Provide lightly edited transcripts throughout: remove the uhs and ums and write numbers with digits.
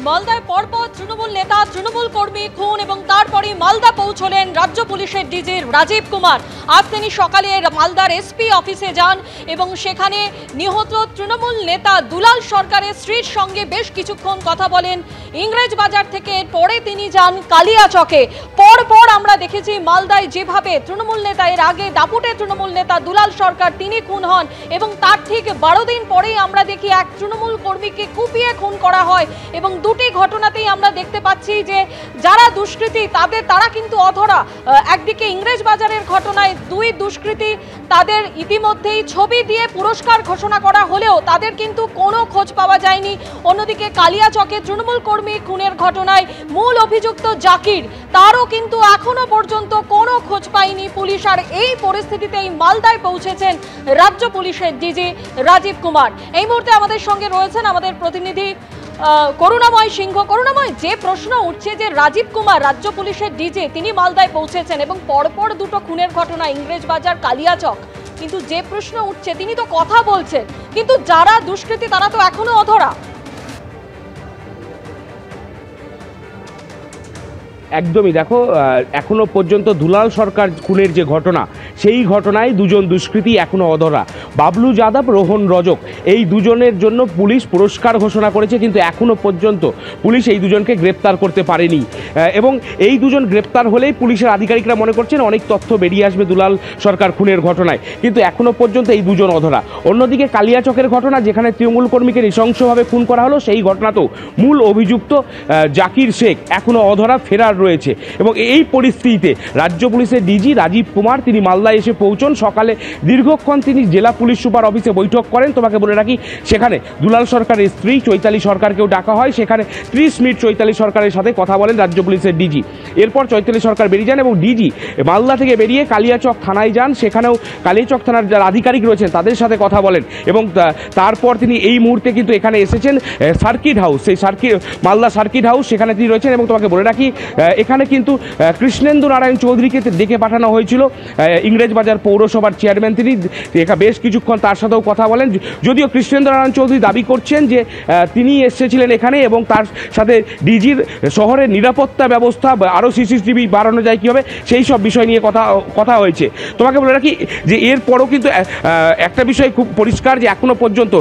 মালদায় পরপর তৃণমূল নেতা তৃণমূল কর্মী খুন এবং তারপরে মালদা পৌঁছলেন রাজ্য পুলিশের ডিজি রাজীব কুমার। আজ তিনি সকালে মালদার এসপি অফিসে যান এবং সেখানে নিহত তৃণমূল নেতা দুলাল সরকারের স্ত্রীর সঙ্গে বেশ কিছুক্ষণ কথা বলেন ইংরেজ বাজার থেকে। পরে তিনি যান কালিয়াচকে। পরপর আমরা দেখেছি মালদায় যেভাবে তৃণমূল নেতা এর আগে দাপুটে তৃণমূল নেতা দুলাল সরকার তিনি খুন হন এবং তার ঠিক 12 দিন পরেই আমরা দেখি এক তৃণমূল কর্মীকে কুপিয়ে খুন করা হয় এবং দুটি ঘটনাতেই আমরা দেখতে পাচ্ছি যে যারা দুষ্কৃতী তারা কিন্তু অধরা। একদিকে ইংরেজ বাজারের ঘটনায় দুই দুষ্কৃতী তাদের ইতিমধ্যেই ছবি দিয়ে পুরস্কার ঘোষণা করা হলেও তাদের কিন্তু কোনো খোঁজ পাওয়া যায়নি। অন্যদিকে কালিয়াচকে তৃণমূল কর্মী খুনের ঘটনায় মূল অভিযুক্ত জাকির তারও কিন্তু এখনো পর্যন্ত কোনো খোঁজ পায়নি পুলিশ। আর এই পরিস্থিতিতেই মালদায় পৌঁছেছেন রাজ্য পুলিশের ডিজি রাজীব কুমার। এই মুহূর্তে আমাদের সঙ্গে রয়েছেন আমাদের প্রতিনিধি করুণাময় সিংহ। করুণাময়, যে প্রশ্ন উঠছে যে রাজীব কুমার রাজ্য পুলিশের ডিজি তিনি মালদায় পৌঁছেছেন এবং পরপর দুটো খুনের ঘটনা ইংরেজ বাজার কালিয়াচক, কিন্তু যে প্রশ্ন উঠছে তিনি তো কথা বলছেন কিন্তু যারা দুষ্কৃতী তারা তো এখনো অধরা। একদমই, দেখো এখনো পর্যন্ত দুলাল সরকার খুনের যে ঘটনা সেই ঘটনায় দুজন দুষ্কৃতী এখনো অধরা। বাবলু যাদব, রোহন রজক, এই দুজনের জন্য পুলিশ পুরস্কার ঘোষণা করেছে কিন্তু এখনো পর্যন্ত পুলিশ এই দুজনকে গ্রেপ্তার করতে পারেনি এবং এই দুজন গ্রেপ্তার হলেই পুলিশের আধিকারিকরা মনে করছেন অনেক তথ্য বেরিয়ে আসবে দুলাল সরকার খুনের ঘটনায়, কিন্তু এখনো পর্যন্ত এই দুজন অধরা। অন্যদিকে কালিয়াচকের ঘটনা যেখানে তৃণমূল কর্মীকে নৃশংসভাবে খুন করা হলো সেই ঘটনাতেও মূল অভিযুক্ত জাকির শেখ এখনো অধরা ফেরার রয়েছে এবং এই পরিস্থিতিতে রাজ্য পুলিশের ডিজি রাজীব কুমার তিনি মালদায় এসে পৌঁছন। সকালে দীর্ঘক্ষণ তিনি জেলা পুলিশ সুপার অফিসে বৈঠক করেন। তোমাকে বলে রাখি সেখানে দুলাল সরকারের স্ত্রী চৈতালি সরকারকেও ডাকা হয়। সেখানে 30 মিনিট চৈতালি সরকারের সাথে কথা বলেন রাজ্য পুলিশের ডিজি। এরপর চৈতালি সরকার বেরিয়ে যান এবং ডিজি মালদা থেকে বেরিয়ে কালিয়াচক থানায় যান। সেখানেও কালিয়াচক থানার যারা আধিকারিক রয়েছেন তাদের সাথে কথা বলেন এবং তারপর তিনি এই মুহূর্তে কিন্তু এখানে এসেছেন সার্কিট হাউস, সেই মালদা সার্কিট হাউস সেখানে তিনি রয়েছেন এবং তোমাকে বলে রাখি এখানে কিন্তু কৃষ্ণেন্দু নারায়ণ চৌধুরীকে ডেকে পাঠানো হয়েছিল, ইংরেজ বাজার পৌরসভার চেয়ারম্যান তিনি বেশ কিছুক্ষণ তার সাথেও কথা বলেন। যদিও কৃষ্ণেন্দু নারায়ণ চৌধুরী দাবি করছেন যে তিনি এসেছিলেন এখানে এবং তার সাথে ডিজির শহরের নিরাপত্তা ব্যবস্থা আরও সিসিটিভি বাড়ানো যায় কীভাবে সেই সব বিষয় নিয়ে কথা হয়েছে। তোমাকে বলে রাখি যে এরপরও কিন্তু একটা বিষয় খুব পরিষ্কার যে এখনও পর্যন্ত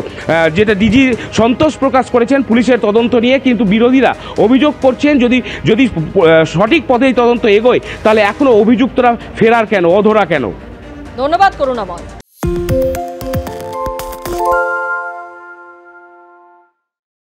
যেটা ডিজি সন্তোষ প্রকাশ করেছেন পুলিশের তদন্ত নিয়ে, কিন্তু বিরোধীরা অভিযোগ করছেন যদি সঠিক পথেই তদন্ত এগোয় তাহলে এখনো অভিযুক্তরা ফেরার কেন, অধরা কেন? ধন্যবাদ করুণাময়।